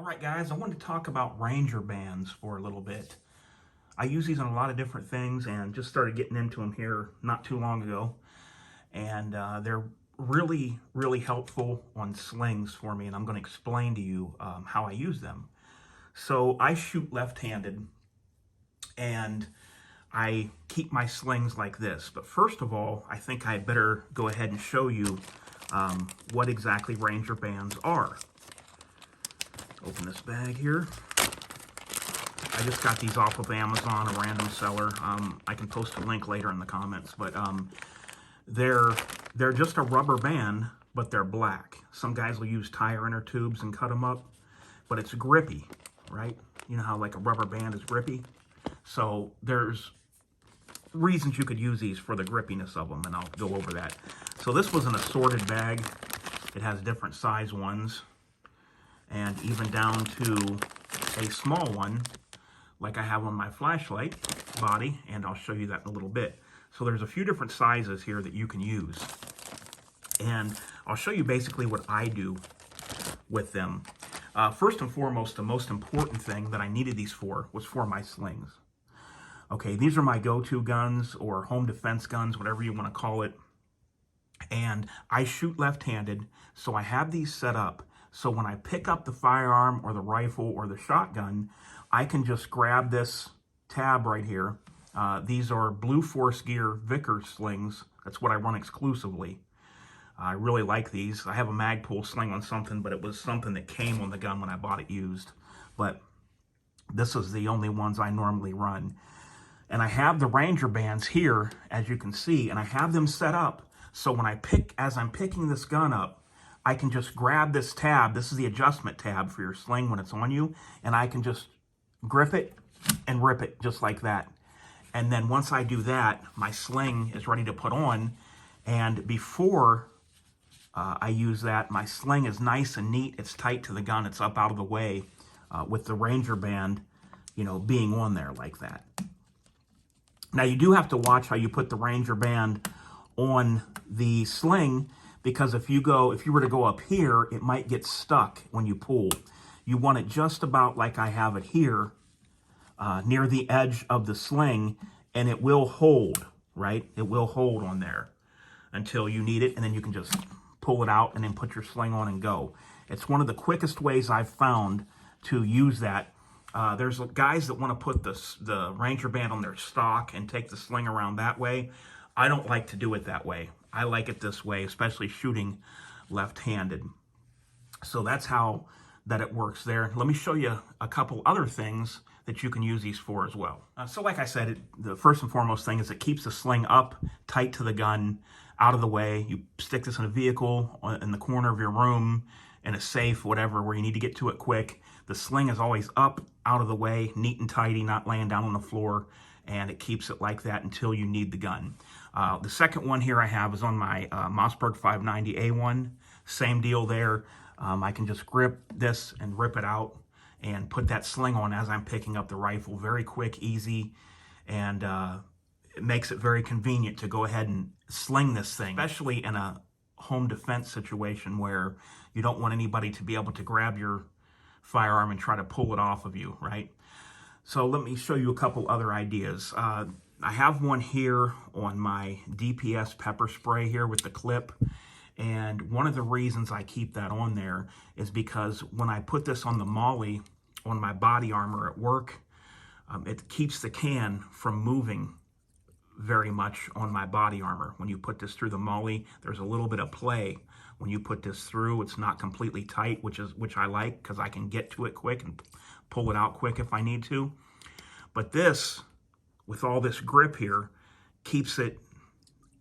right, guys, I wanted to talk about Ranger bands for a little bit. I use these on a lot of different things and just started getting into them here not too long ago. And they're really, really helpful on slings for me, and I'm going to explain to you how I use them. So I shoot left-handed, and I keep my slings like this. But first of all, I think I better go ahead and show you what exactly Ranger bands are. Open this bag here. I just got these off of Amazon, a random seller. I can post a link later in the comments, but they're just a rubber band, but they're black. Some guys will use tire inner tubes and cut them up, but it's grippy, right? You know how like a rubber band is grippy? So there's reasons you could use these for the grippiness of them, and I'll go over that. So this was an assorted bag. It has different size ones, and even down to a small one, like I have on my flashlight body, and I'll show you that in a little bit. So there's a few different sizes here that you can use. And I'll show you basically what I do with them. First and foremost, the most important thing that I needed these for was for my slings. Okay, these are my go-to guns or home defense guns, whatever you want to call it. And I shoot left-handed, so I have these set up so when I pick up the firearm or the rifle or the shotgun, I can just grab this tab right here. These are Blue Force Gear Vickers slings. That's what I run exclusively. I really like these. I have a Magpul sling on something, but it was something that came on the gun when I bought it used. But this is the only ones I normally run. And I have the Ranger bands here, as you can see, and I have them set up so when as I'm picking this gun up, I can just grab this tab. This is the adjustment tab for your sling when it's on you, and I can just grip it and rip it just like that. And then once I do that, my sling is ready to put on. And before I use that, my sling is nice and neat. It's tight to the gun. It's up out of the way with the Ranger band, you know, being on there like that. Now you do have to watch how you put the Ranger band on the sling, because if you were to go up here, it might get stuck when you pull. You want it just about like I have it here, near the edge of the sling, and it will hold, right? It will hold on there until you need it, and then you can just pull it out and then put your sling on and go. It's one of the quickest ways I've found to use that. There's guys that want to put the Ranger band on their stock and take the sling around that way. I don't like to do it that way. I like it this way, especially shooting left-handed. So that's how that it works there. Let me show you a couple other things that you can use these for as well. So like I said, the first and foremost thing is it keeps the sling up, tight to the gun, out of the way. You stick this in a vehicle, in the corner of your room, in a safe, whatever, where you need to get to it quick. The sling is always up, out of the way, neat and tidy, not laying down on the floor, and it keeps it like that until you need the gun. The second one here I have is on my Mossberg 590A1. Same deal there. I can just grip this and rip it out and put that sling on as I'm picking up the rifle. Very quick, easy, and it makes it very convenient to go ahead and sling this thing, especially in a home defense situation where you don't want anybody to be able to grab your firearm and try to pull it off of you, right? So let me show you a couple other ideas. I have one here on my DPS pepper spray here with the clip. And one of the reasons I keep that on there is because when I put this on the MOLLE, on my body armor at work, it keeps the can from moving very much on my body armor. When you put this through the MOLLE, there's a little bit of play. When you put this through, it's not completely tight, which I like because I can get to it quick and pull it out quick if I need to. But this, with all this grip here, keeps it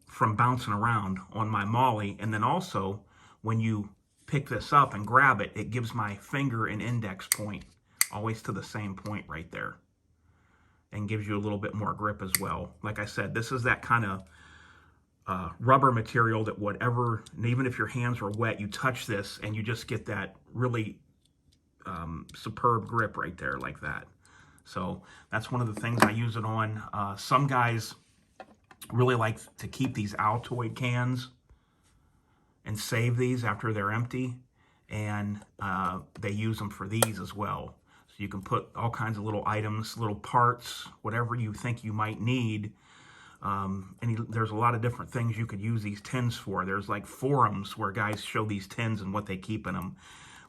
from bouncing around on my MOLLE. And then also, when you pick this up and grab it, it gives my finger and index point always to the same point right there, and gives you a little bit more grip as well. Like I said, this is that kind of rubber material that whatever, and even if your hands are wet, you touch this and you just get that really superb grip right there like that. So that's one of the things I use it on. Some guys really like to keep these Altoid cans and save these after they're empty. and they use them for these as well. So you can put all kinds of little items, little parts, whatever you think you might need. And there's a lot of different things you could use these tins for. There's like forums where guys show these tins and what they keep in them.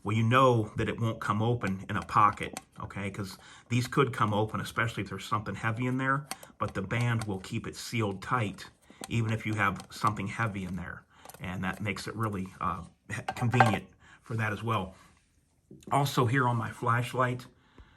Well, you know that it won't come open in a pocket, okay? Because these could come open, especially if there's something heavy in there, but the band will keep it sealed tight, even if you have something heavy in there. And that makes it really convenient for that as well. Also here on my flashlight,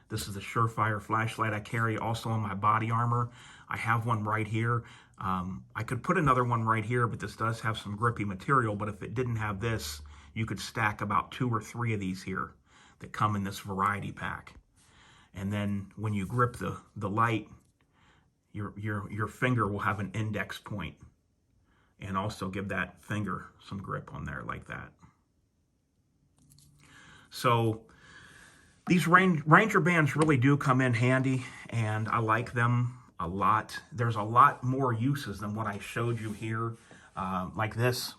this is the Surefire flashlight I carry. Also on my body armor, I have one right here. I could put another one right here, but this does have some grippy material. But if it didn't have this, you could stack about 2 or 3 of these here that come in this variety pack. And then when you grip the light, your finger will have an index point, and also give that finger some grip on there like that. So these Ranger bands really do come in handy, and I like them a lot. There's a lot more uses than what I showed you here. Like this,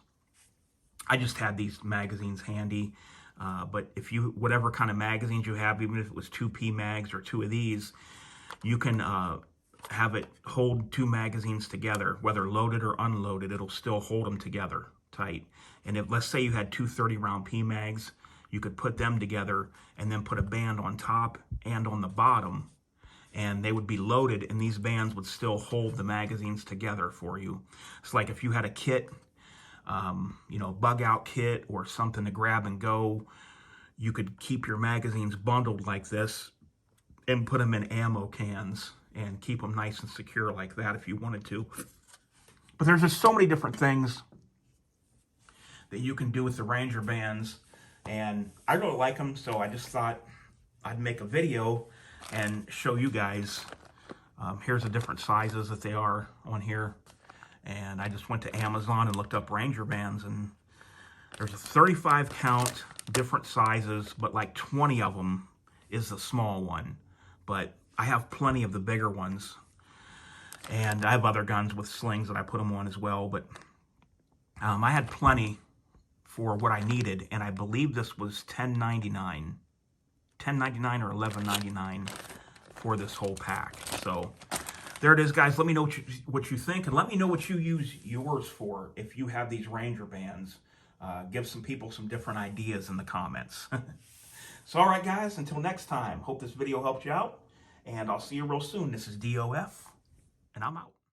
I just had these magazines handy. But if you, whatever kind of magazines you have, even if it was 2P mags or 2 of these, you can have it hold 2 magazines together, whether loaded or unloaded. It'll still hold them together tight. And if, let's say you had 2 30-round P mags, you could put them together and then put a band on top and on the bottom, and they would be loaded, and these bands would still hold the magazines together for you. It's like if you had a kit, you know, bug out kit or something to grab and go, you could keep your magazines bundled like this and put them in ammo cans and keep them nice and secure like that if you wanted to. But there's just so many different things that you can do with the Ranger bands, and I really like them, so I just thought I'd make a video and show you guys. Here's the different sizes that they are on here. And I just went to Amazon and looked up Ranger bands, and there's a 35 count, different sizes, but like 20 of them is the small one. But I have plenty of the bigger ones, and I have other guns with slings that I put them on as well. But I had plenty for what I needed, and I believe this was $10.99 or $11.99 for this whole pack. So there it is, guys. Let me know what you think, and let me know what you use yours for if you have these Ranger bands. Give some people some different ideas in the comments. So, all right, guys, until next time, hope this video helped you out, and I'll see you real soon. This is DOF, and I'm out.